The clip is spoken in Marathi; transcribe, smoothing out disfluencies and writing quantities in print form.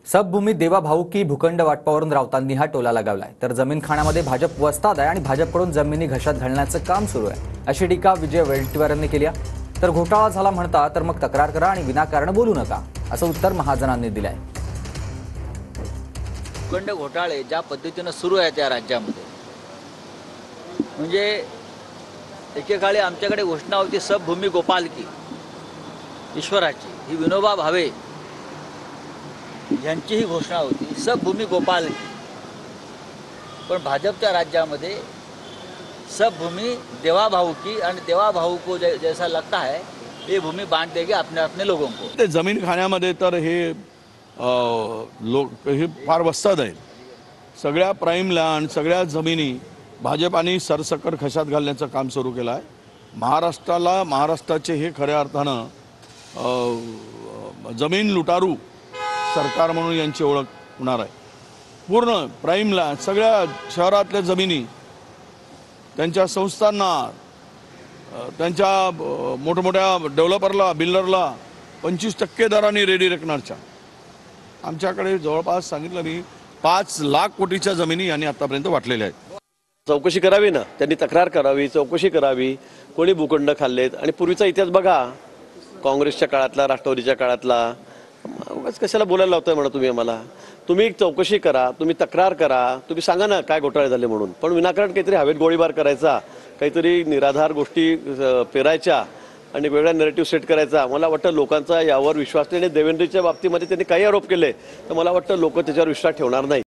सबभूमी देवा भाऊकी भूखंड वाटपावरून राऊतांनी हा टोला लगावलाय। तर जमीन खाण्यामध्ये भाजप वस्ताद आहे आणि भाजपकडून जमिनी घशात घालण्याचं काम सुरू आहे, अशी टीका विजय वडेट्टीवार यांनी केली आहे। तर घोटाळा झाला म्हणता तर मग तक्रार करा आणि विनाकारण बोलू नका, असं उत्तर महाजनांनी दिलंय। भूखंड घोटाळे ज्या पद्धतीने सुरू आहे त्या राज्यामध्ये, म्हणजे एकेकाळी आमच्याकडे घोषणा होती सबभूमी गोपालकी ईश्वराची, ही विनोबा भावे यांची ही घोषणा होती सबभूमी गोपालकी। पण भाजपच्या राज्यामध्ये सबभूमी देवा भाऊ की, आणि देवा भाऊ को जैसा लगता है ये भूमि बांट देगी अपने अपने लोगों को। ते जमीन खाण्यामध्ये तर हे लोक हे फार वस्ताद आहेत। सगळ्या प्राईमला आणि सगळ्या जमिनी भाजपाने सरसकट खशात घालण्याचं काम सुरू केलं आहे। महाराष्ट्राचे हे खऱ्या अर्थानं जमीन लुटारू सरकार म्हणून यांची ओळख होणार आहे। पूर्ण प्राईमला सगळ्या शहरातल्या जमिनी त्यांच्या संस्थांना, त्यांच्या मोठमोठ्या डेव्हलपरला, बिल्डरला 25% दराने रेडी रेकनरच्या आमच्याकडे जवळपास सांगितलं मी 5 लाख कोटीच्या जमिनी यांनी आतापर्यंत वाटलेल्या आहेत। चौकशी करावी ना, त्यांनी तक्रार करावी, चौकशी करावी, कोणी भूखंड खाल्लेत। आणि पूर्वीचा इतिहास बघा, काँग्रेसच्या काळातला, राष्ट्रवादीच्या काळातला, कशाला बोलायला लावताय म्हणा तुम्ही आम्हाला। तुम्ही चौकशी करा, तुम्ही तक्रार करा, तुम्ही सांगा ना काय घोटाळे झाले म्हणून। पण विनाकारण काहीतरी हवेत गोळीबार करायचा, काहीतरी निराधार गोष्टी पेरायच्या आणि वेगळा नरेटिव्ह सेट करायचा, मला वाटतं लोकांचा यावर विश्वास नाही। देवेंद्रच्या बाबतीमध्ये त्यांनी काही आरोप केले तर मला वाटतं लोक त्याच्यावर विश्वास ठेवणार नाही।